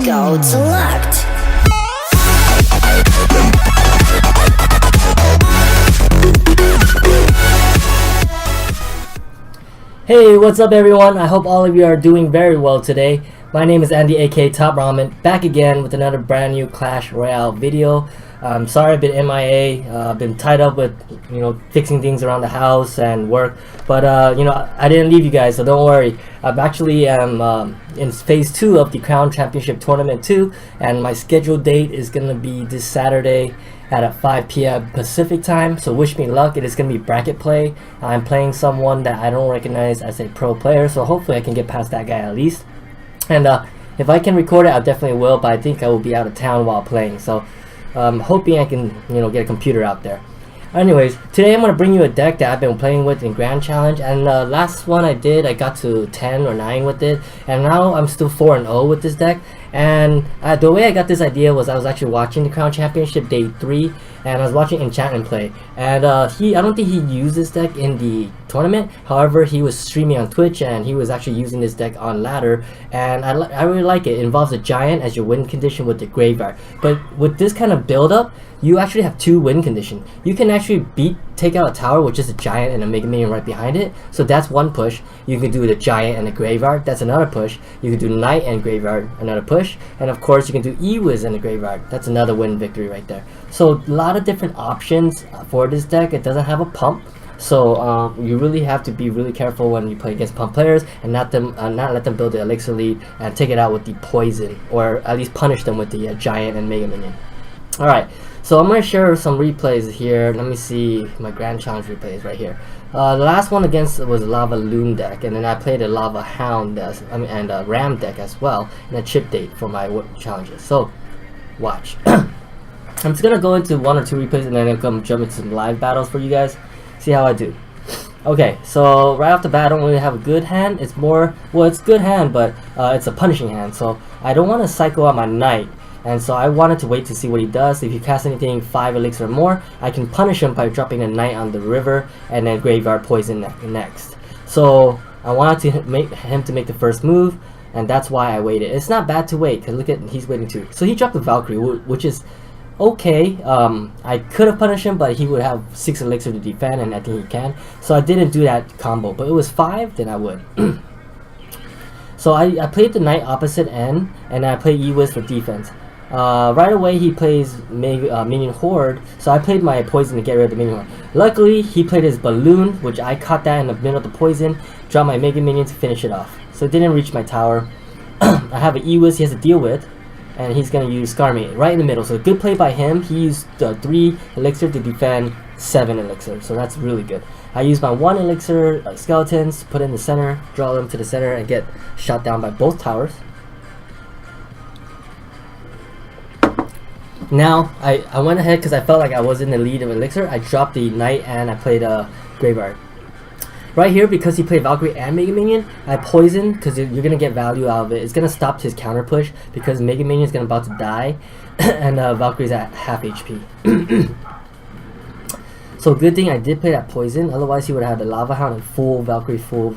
Go select. Hey, what's up everyone? I hope all of you are doing very well today. My name is Andy, aka TopRamen, back again with another brand new Clash Royale video. I'm sorry I've been MIA, I've been tied up with, fixing things around the house and work, but I didn't leave you guys, so don't worry. I'm actually in phase 2 of the Crown Championship Tournament 2, and my scheduled date is going to be this Saturday at 5 p.m. Pacific time, so wish me luck. It is going to be bracket play. I'm playing someone that I don't recognize as a pro player, so hopefully I can get past that guy at least. And if I can record it, I definitely will, but I think I will be out of town while playing, so hoping I can get a computer out there. Anyways, today I'm going to bring you a deck that I've been playing with in Grand Challenge, and last one I did, I got to 10 or 9 with it, and now I'm still 4-0 with this deck. And the way I got this idea was I was actually watching the Crown Championship Day 3, and I was watching Enchantment play, and I don't think he used this deck in the tournament. However, he was streaming on Twitch and he was actually using this deck on ladder, and I really like it. It involves a giant as your win condition with the graveyard, but with this kind of build up, you actually have 2 win condition. You can actually take out a tower with just a giant and a mega minion right behind it, so that's one push. You can do the giant and the graveyard, that's another push. You can do knight and graveyard, another push, and of course you can do E-Wiz and the graveyard. That's another win victory right there. So a lot of different options for this deck. It doesn't have a pump, so you really have to be really careful when you play against pump players and not let them build the elixir lead and take it out with the poison, or at least punish them with the giant and mega minion. Alright, so I'm going to share some replays here. Let me see my Grand Challenge replays right here. The last one against was a Lava Loon deck, and then I played a Lava Hound and a Ram deck as well, and a chip date for my challenges. So, watch. I'm just going to go into 1 or 2 replays and then I'm going to jump into some live battles for you guys. See how I do. Okay, so right off the bat, I don't really have a good hand. It's more, well, it's good hand, but it's a punishing hand. So I don't want to cycle out my knight. And so I wanted to wait to see what he does. If he casts anything 5 elixir or more, I can punish him by dropping a knight on the river and then graveyard poison next. So I wanted to make him to make the first move, and that's why I waited. It's not bad to wait, because look at, he's waiting too. So he dropped the Valkyrie, which is okay. I could have punished him, but he would have 6 elixir to defend, and I think he can. So I didn't do that combo, but it was 5, then I would. So I played the knight opposite end, and I played E-Wiz for defense. Right away he plays minion horde, so I played my poison to get rid of the minion horde. Luckily he played his balloon, which I caught that in the middle of the poison, dropped my mega minion to finish it off. So it didn't reach my tower. I have an E-Wiz he has to deal with, and he's going to use Skarmy right in the middle. So good play by him. He used 3 elixir to defend 7 elixir, so that's really good. I used my 1 elixir skeletons, put it in the center, draw them to the center, and get shot down by both towers. Now, I went ahead because I felt like I was in the lead of elixir. I dropped the knight and I played a graveyard. Right here, because he played Valkyrie and Mega Minion, I poisoned because you're going to get value out of it. It's going to stop his counter push because Mega Minion is going to about to die and Valkyrie's at half HP. So good thing I did play that poison, otherwise he would have had the Lava Hound and full Valkyrie, full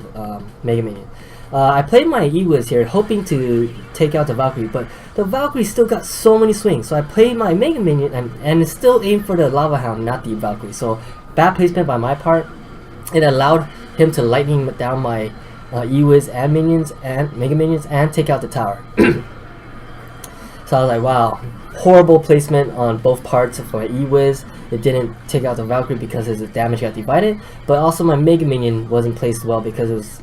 Mega Minion. I played my E-Wiz here, hoping to take out the Valkyrie, but the Valkyrie still got so many swings. So I played my Mega Minion and it still aimed for the Lava Hound, not the Valkyrie. So bad placement by my part. It allowed him to lightning down my E-Wiz and minions and Mega Minions and take out the tower. So I was like, wow, horrible placement on both parts of my E-Wiz. It didn't take out the Valkyrie because his damage got divided, but also my Mega Minion wasn't placed well because it was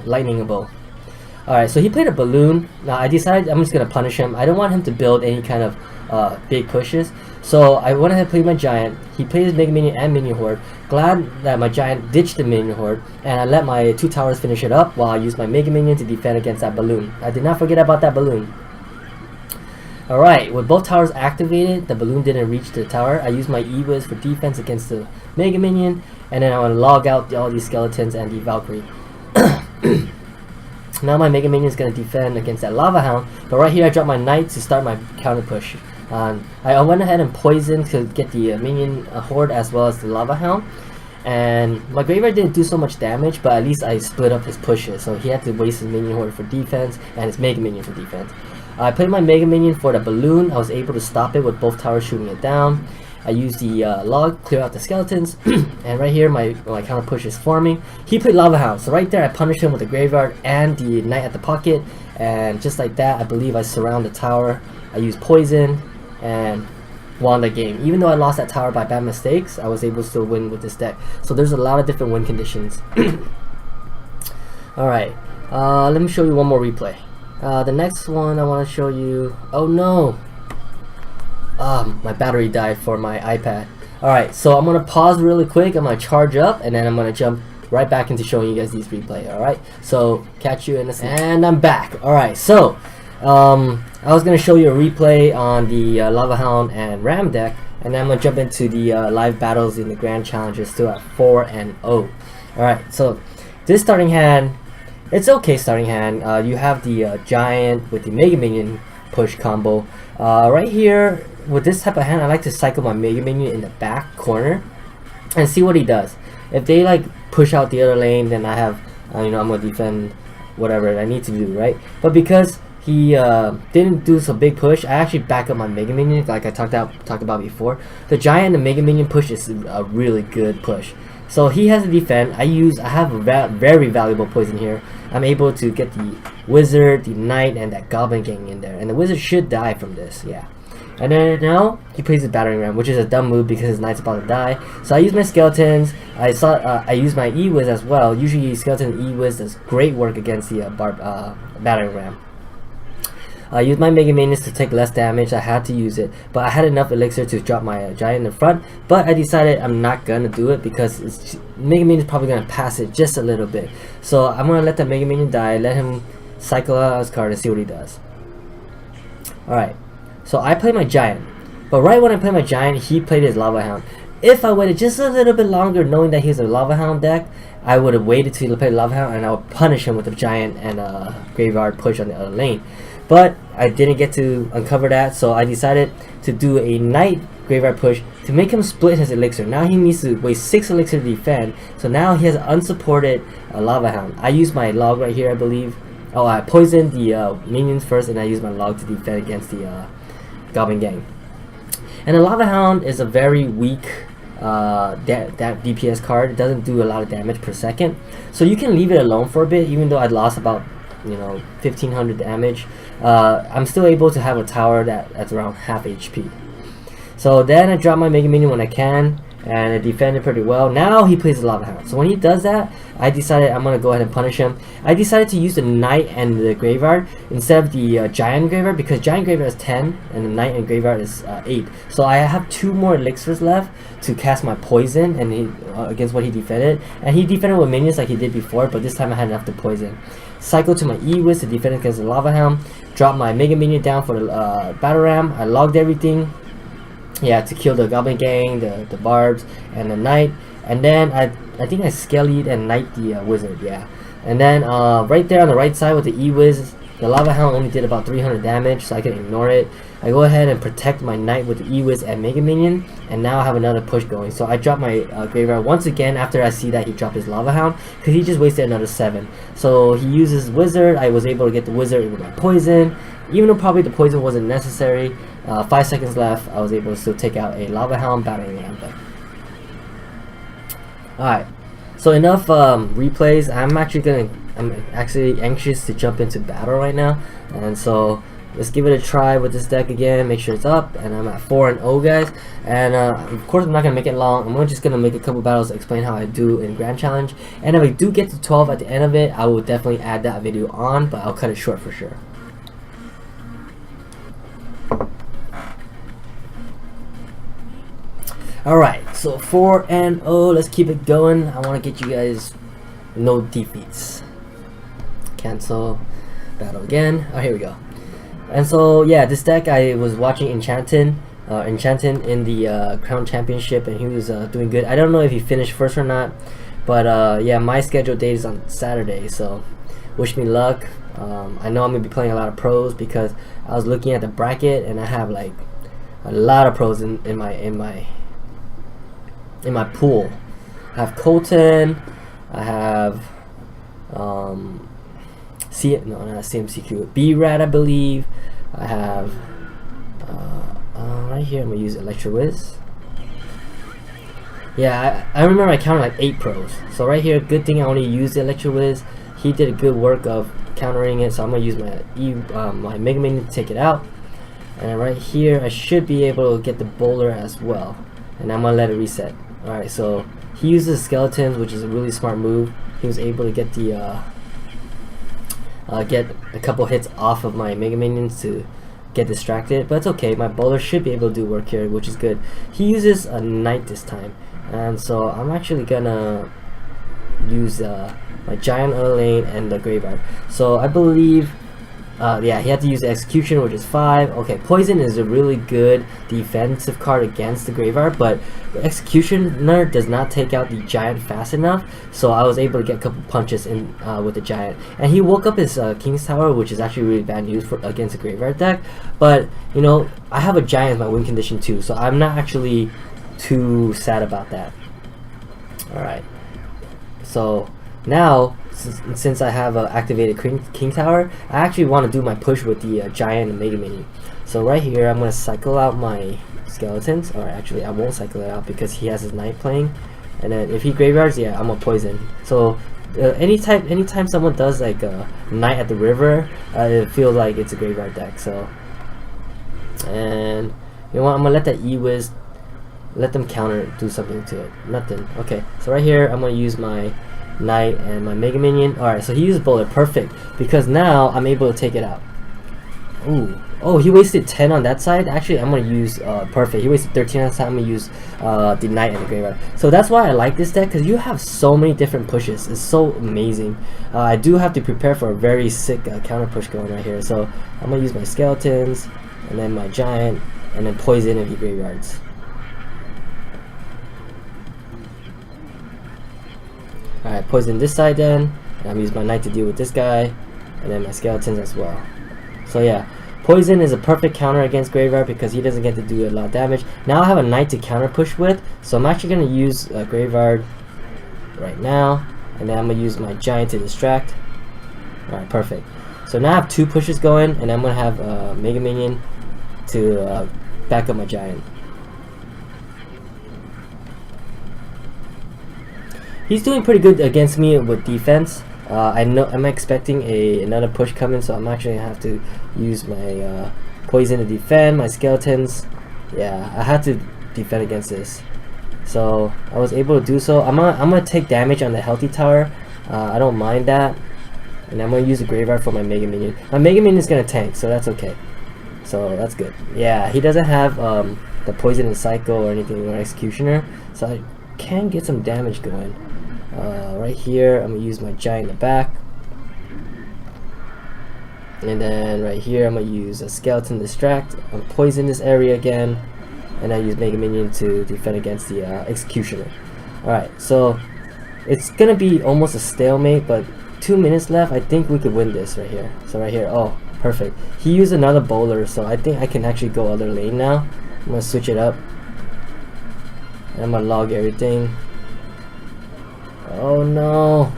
lightningable. Alright, so he played a balloon. Now I decided I'm just going to punish him. I don't want him to build any kind of big pushes. So I went ahead and played my giant. He played his Mega Minion and Minion Horde. Glad that my giant ditched the Minion Horde, and I let my 2 towers finish it up while I used my Mega Minion to defend against that balloon. I did not forget about that balloon. Alright, with both towers activated, the balloon didn't reach the tower. I used my E-Wiz for defense against the Mega Minion, and then I want to log out all these skeletons and the Valkyrie. Now my Mega Minion is going to defend against that Lava Hound, but right here I dropped my Knight to start my counter push. I went ahead and poisoned to get the Minion Horde as well as the Lava Hound. And my graveyard didn't do so much damage, but at least I split up his pushes, so he had to waste his Minion Horde for defense and his Mega Minion for defense. I played my Mega Minion for the balloon. I was able to stop it with both towers shooting it down. I used the log, clear out the skeletons, and right here my counter push is forming. He played Lava Hound, so right there I punished him with the graveyard and the Knight at the pocket, and just like that, I believe I surround the tower. I used poison and won the game. Even though I lost that tower by bad mistakes, I was able to still win with this deck. So there's a lot of different win conditions. Alright, let me show you one more replay. The next one I want to show you... Oh no! My battery died for my iPad. Alright, so I'm going to pause really quick. I'm going to charge up and then I'm going to jump right back into showing you guys these replay. Alright, so catch you in a second. And I'm back. Alright, so I was going to show you a replay on the Lava Hound and Ram deck, and then I'm going to jump into the live battles in the Grand Challenges, still at 4-0. Alright, so this starting hand, it's okay starting hand. You have the Giant with the Mega Minion push combo. Right here, with this type of hand, I like to cycle my Mega Minion in the back corner and see what he does. If they like push out the other lane, then I have, I'm going to defend whatever I need to do, right? But because he didn't do some big push, I actually back up my Mega Minion like I talked about before. The Giant and the Mega Minion push is a really good push. So he has to defend. I have a very valuable poison here. I'm able to get the Wizard, the Knight, and that Goblin Gang in there. And the Wizard should die from this, yeah. And then now he plays his Battering Ram, which is a dumb move because his Knight's about to die. So I use my Skeletons. I use my E-Wiz as well. Usually Skeleton E-Wiz does great work against the Battering Ram. I used my Mega Minions to take less damage. I had to use it, but I had enough elixir to drop my Giant in the front. But I decided I'm not gonna do it because Mega Minion is probably gonna pass it just a little bit. So I'm gonna let the Mega Minion die, let him cycle out his card and see what he does. Alright, so I play my Giant, but right when I play my Giant, he played his Lava Hound. If I waited just a little bit longer, knowing that he's a Lava Hound deck, I would have waited till he played Lava Hound and I would punish him with a Giant and a Graveyard push on the other lane. But I didn't get to uncover that, so I decided to do a Knight Graveyard push to make him split his elixir. Now he needs to waste 6 elixir to defend, so now he has an unsupported Lava Hound. I used my log right here, I believe. Oh, I poisoned the minions first, and I used my log to defend against the Goblin Gang. And the Lava Hound is a very weak that DPS card. It doesn't do a lot of damage per second, so you can leave it alone for a bit. Even though I lost about 1500 damage, I'm still able to have a tower that's around half HP. So then I drop my Mega Minion when I can, and I defended pretty well. Now he plays the Lava Hound. So when he does that, I decided I'm gonna go ahead and punish him. I decided to use the Knight and the Graveyard instead of the Giant Graveyard, because Giant Graveyard is 10 and the Knight and Graveyard is 8. So I have 2 more elixirs left to cast my poison and against what he defended. And he defended with minions like he did before, but this time I had enough to poison. Cycle to my E-Wiz to defend against the Lava Hound. Drop my Mega Minion down for the Battle Ram. I logged everything. Yeah, to kill the Goblin Gang, the Barbs, and the Knight. And then I think I Skellied and Knight the Wizard, yeah. And then right there on the right side with the E-Wiz, the Lava Hound only did about 300 damage, so I can ignore it. I go ahead and protect my Knight with the E-Wiz and Mega Minion, and now I have another push going. So I drop my Graveyard once again after I see that he dropped his Lava Hound, because he just wasted another 7. So he uses Wizard. I was able to get the Wizard with my poison, even though probably the poison wasn't necessary. 5 seconds left, I was able to still take out a Lava Hound Battering Ram deck. Alright, so enough replays. I'm actually anxious to jump into battle right now, and so let's give it a try with this deck again. Make sure it's up, and I'm at 4-0, guys. And of course I'm not gonna make it long. I'm just gonna make a couple battles to explain how I do in Grand Challenge, and if I do get to 12 at the end of it, I will definitely add that video on, but I'll cut it short for sure. Alright, so 4-0, let's keep it going. I want to get you guys no defeats. Cancel, battle again. Oh, here we go. And so, yeah, this deck, I was watching Enchanted in the Crown Championship, and he was doing good. I don't know if he finished first or not, but yeah, my scheduled date is on Saturday, so wish me luck. I know I'm going to be playing a lot of pros because I was looking at the bracket, and I have like a lot of pros in my pool. I have Colton, I have not CMCQ, B-Rat, I believe, I have right here I'm gonna use Electro Whiz. Yeah, I remember I counted like 8 pros. So right here, good thing I only used the Electro Whiz. He did a good work of countering it, so I'm gonna use my my Mega Minion to take it out. And right here, I should be able to get the bowler as well. And I'm gonna let it reset. Alright, so he uses skeletons, which is a really smart move. He was able to get the get a couple hits off of my Mega Minions to get distracted, but it's okay. My bowler should be able to do work here, which is good. He uses a knight this time, and so I'm actually gonna use my giant on the lane and the graveyard. So I believe yeah, he had to use execution, which is 5. Okay, poison is a really good defensive card against the graveyard, but the executioner does not take out the giant fast enough, so I was able to get a couple punches in with the giant. And he woke up his King's Tower, which is actually really bad news for against a graveyard deck, but you know, I have a giant as my win condition too, so I'm not actually too sad about that. Alright, so now since I have activated King Tower, I actually want to do my push with the giant and Mega Minion. So right here, I'm going to cycle out my skeletons, or actually I won't cycle it out because he has his knight playing. And then if he graveyards, yeah, I'm going to poison. So anytime someone does like a knight at the river, it feels like it's a graveyard deck. So, and you know what, I'm going to let that E-Wiz, let them counter, do something to it. Nothing. Okay, so right here, I'm going to use my knight and my Mega Minion. Alright, so he used bullet, perfect, because now I'm able to take it out. Ooh, oh, he wasted 10 on that side. Actually, I'm gonna use perfect. He wasted 13 on that side. I'm gonna use the knight and the graveyard. So that's why I like this deck, because you have so many different pushes. It's so amazing. I do have to prepare for a very sick counter push going right here. So I'm gonna use my skeletons and then my giant and then poison if he graveyards. Alright, poison this side then, and I'm using my knight to deal with this guy, and then my skeletons as well. So yeah, poison is a perfect counter against graveyard because he doesn't get to do a lot of damage. Now I have a knight to counter push with, so I'm actually going to use graveyard right now, and then I'm going to use my giant to distract. Alright, perfect. So now I have 2 pushes going, and I'm going to have Mega Minion to back up my giant. He's doing pretty good against me with defense. I know I'm expecting another push coming, so I'm actually gonna have to use my poison to defend my skeletons. Yeah, I had to defend against this, so I was able to do so. I'm gonna take damage on the healthy tower. I don't mind that, and I'm gonna use the graveyard for my Mega Minion. My Mega Minion is gonna tank, so that's okay. So that's good. Yeah, he doesn't have the poison and cycle or anything or executioner, so I can get some damage going. Right here, I'm gonna use my giant in the back, and then right here, I'm gonna use a skeleton distract. I'm poison this area again, and I use Mega Minion to defend against the executioner. Alright, so it's gonna be almost a stalemate, but 2 minutes left. I think we could win this right here. So right here, oh, perfect. He used another bowler, so I think I can actually go other lane now. I'm gonna switch it up, and I'm gonna log everything. Oh no.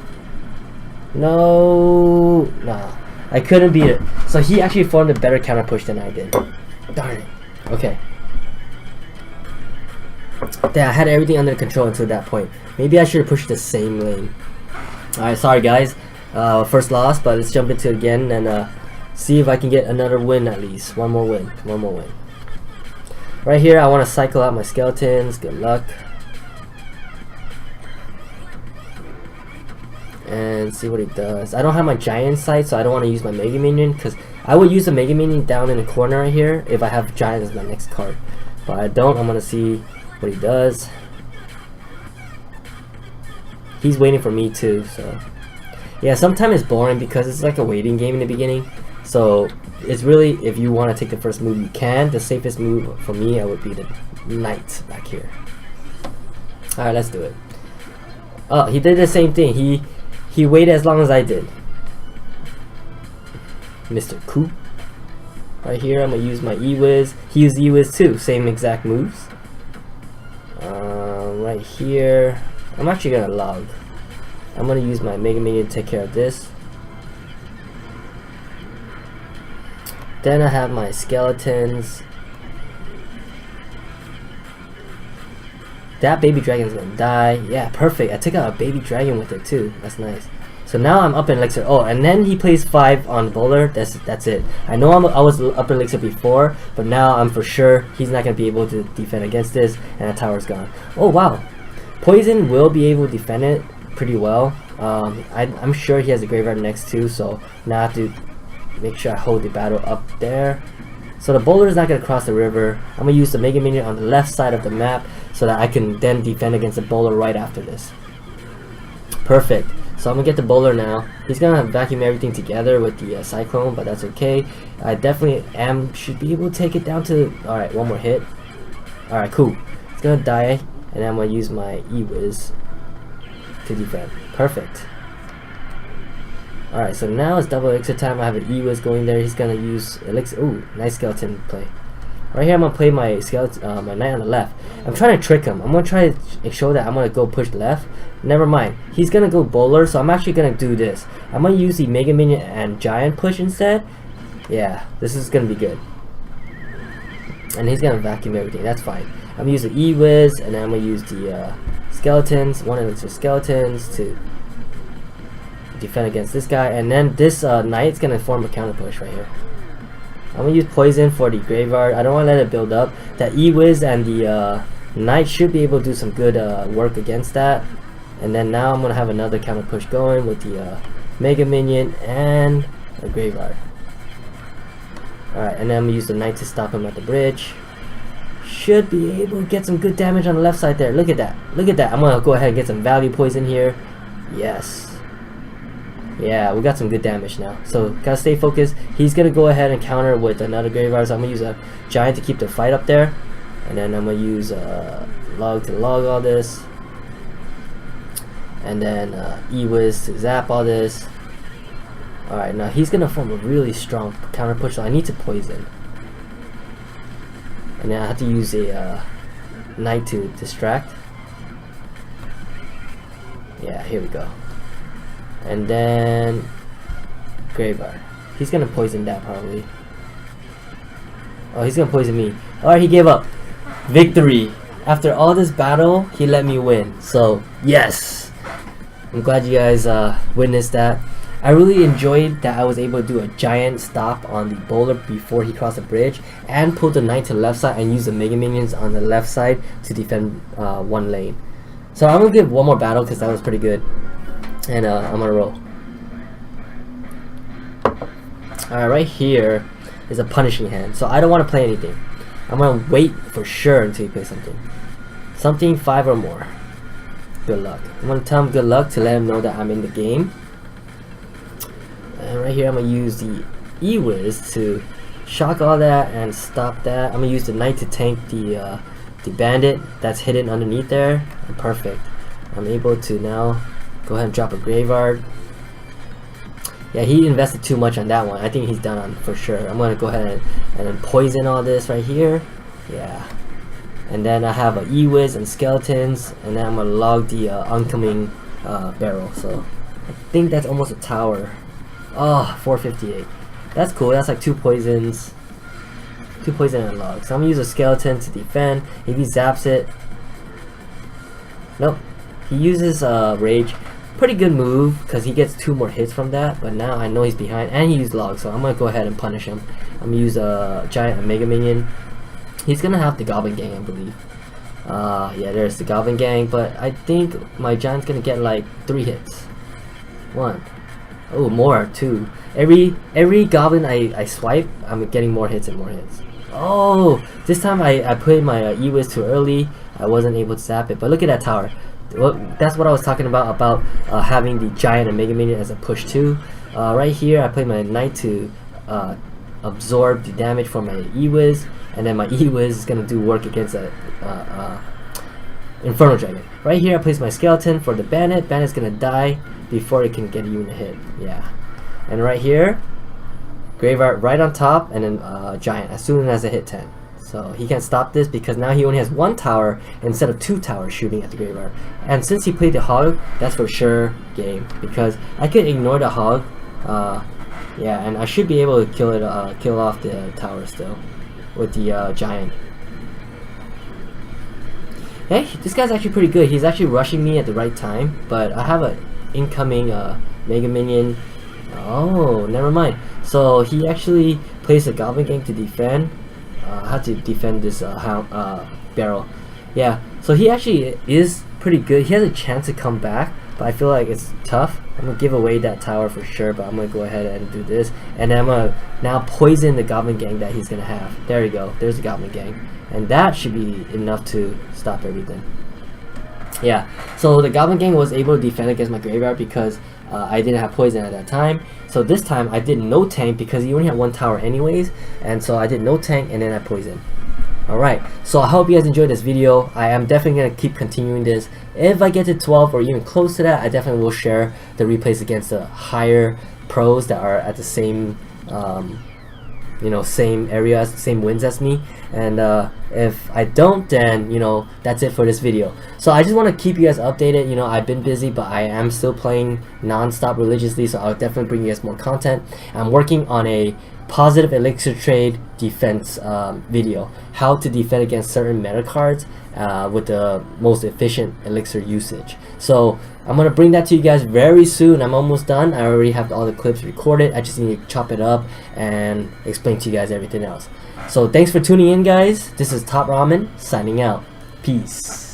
No. Nah. I couldn't beat it. So he actually formed a better counter push than I did. Darn it. Okay. Yeah, I had everything under control until that point. Maybe I should have pushed the same lane. Alright, sorry guys. First loss, but let's jump into it again and see if I can get another win at least. One more win. One more win. Right here, I want to cycle out my skeletons. Good luck. And see what he does. I don't have my giant sight, so I don't want to use my Mega Minion, because I would use the Mega Minion down in the corner right here if I have giant as my next card. But I don't. I'm going to see what he does. He's waiting for me too, so yeah, sometimes it's boring because it's like a waiting game in the beginning. So it's really, if you want to take the first move, you can. The safest move for me, I would be the knight back here. Alright, let's do it. Oh, he did the same thing. He waited as long as I did. Mr. Coop. Right here, I'm going to use my E-Wiz. He used E-Wiz too. Same exact moves. Right here, I'm actually going to log. I'm going to use my Mega Minion to take care of this. Then I have my skeletons. That baby dragon's gonna die. Yeah, perfect. I took out a baby dragon with it too. That's nice. So now I'm up in elixir. Oh, and then he plays 5 on the bowler. That's it. I know I was up in elixir before, but now I'm for sure he's not gonna be able to defend against this, and the tower's gone. Oh wow, poison will be able to defend it pretty well. I'm sure he has a graveyard next too, so now I have to make sure I hold the battle up there. So the bowler is not going to cross the river. I'm going to use the Mega Minion on the left side of the map so that I can then defend against the bowler right after this. Perfect. So I'm going to get the bowler now. He's going to vacuum everything together with the Cyclone, but that's okay. I definitely should be able to take it down to... Alright, one more hit. Alright, cool. It's going to die, and then I'm going to use my E-Wiz to defend. Perfect. Alright, so now it's double elixir time. I have an E-Wiz going there. He's gonna use elixir. Ooh, nice skeleton play. Right here I'm gonna play my skeleton, my knight on the left. I'm trying to trick him. I'm gonna try to show that I'm gonna go push left. Never mind. He's gonna go bowler, so I'm actually gonna do this. I'm gonna use the Mega Minion and Giant push instead. Yeah, this is gonna be good. And he's gonna vacuum everything. That's fine. I'm gonna use the E-Wiz, and then I'm gonna use the skeletons, 1 elixir skeletons to defend against this guy, and then this knight's gonna form a counter push right here. I'm gonna use poison for the graveyard. I don't want to let it build up. That E-Wiz and the knight should be able to do some good work against that. And then now I'm gonna have another counter push going with the Mega Minion and a graveyard. Alright, and then I'm gonna use the knight to stop him at the bridge. Should be able to get some good damage on the left side there. Look at that. Look at that. I'm gonna go ahead and get some value poison here. Yes. Yeah, we got some good damage now. So gotta stay focused. He's gonna go ahead and counter with another graveyard. So I'm gonna use a giant to keep the fight up there, and then I'm gonna use log to log all this, and then E-Wiz to zap all this. All right, now he's gonna form a really strong counter push. So I need to poison, and then I have to use a knight to distract. Yeah, here we go. And then graveyard. He's gonna poison that probably. Oh, he's gonna poison me. Alright, he gave up. Victory. After all this battle, he let me win. So yes, I'm glad you guys witnessed that. I really enjoyed that I was able to do a giant stop on the bowler before he crossed the bridge, and pull the knight to the left side and use the Mega Minions on the left side to defend one lane. So I'm gonna give one more battle because that was pretty good. And I'm gonna roll. Alright, right here is a punishing hand, so I don't want to play anything. I'm gonna wait for sure until he plays something. Something 5 or more. Good luck. I'm gonna tell him good luck to let him know that I'm in the game. And right here I'm gonna use the E-Wiz to shock all that and stop that. I'm gonna use the knight to tank the bandit that's hidden underneath there. Perfect. I'm able to now go ahead and drop a graveyard. Yeah, he invested too much on that one. I think he's done on for sure. I'm gonna go ahead and then poison all this right here. Yeah. And then I have a E-Wiz and skeletons, and then I'm gonna log the oncoming barrel. So I think that's almost a tower. Oh, 458. That's cool. That's like 2 poisons. 2 poison and a log. So I'm gonna use a skeleton to defend. If he zaps it. Nope. He uses rage. Pretty good move because he gets 2 more hits from that, but now I know he's behind, and he used log, so I'm gonna go ahead and punish him. I'm gonna use a giant Mega Minion. He's gonna have the Goblin Gang, I believe. Yeah, there's the Goblin Gang, but I think my giant's gonna get like 3 hits. 1. Oh, more 2. Every goblin I swipe, I'm getting more hits and more hits. Oh, this time I put my E-Wiz too early. I wasn't able to zap it, but look at that tower. Well, that's what I was talking about having the giant and Mega Minion as a push too. Right here I play my knight to absorb the damage from my E-Wiz, and then my E-Wiz is gonna do work against a Inferno Dragon. Right here I place my skeleton for the bandit. Bandit's gonna die before it can get even a hit. Yeah. And right here, graveyard right on top, and then giant as soon as I hit 10. So he can't stop this because now he only has 1 tower instead of 2 towers shooting at the graveyard. And since he played the hog, that's for sure game, because I could ignore the hog Yeah, and I should be able to kill off the tower still with the giant. Hey, this guy's actually pretty good. He's actually rushing me at the right time, but I have an incoming Mega Minion. Oh, never mind. So he actually placed a Goblin Gang to defend. How to defend this barrel. Yeah, so he actually is pretty good. He has a chance to come back, but I feel like it's tough. I'm gonna give away that tower for sure, but I'm gonna go ahead and do this, and then I'm gonna now poison the Goblin Gang that he's gonna have. There you go. There's the Goblin Gang, and that should be enough to stop everything. Yeah, so the Goblin Gang was able to defend against my graveyard because I didn't have poison at that time. So this time I did no tank because he only had one tower anyways, and so I did no tank and then I poisoned. Alright, so I hope you guys enjoyed this video. I am definitely going to keep continuing this. If I get to 12 or even close to that, I definitely will share the replays against the higher pros that are at the same you know, same areas, same wins as me. And if I don't, then you know, that's it for this video. So I just want to keep you guys updated. You know, I've been busy, but I am still playing non-stop religiously, so I'll definitely bring you guys more content. I'm working on a positive elixir trade defense video, how to defend against certain meta cards with the most efficient elixir usage. So I'm gonna bring that to you guys very soon. I'm almost done. I already have all the clips recorded. I just need to chop it up and explain to you guys everything else. So thanks for tuning in, guys. This is TopRamen signing out. Peace.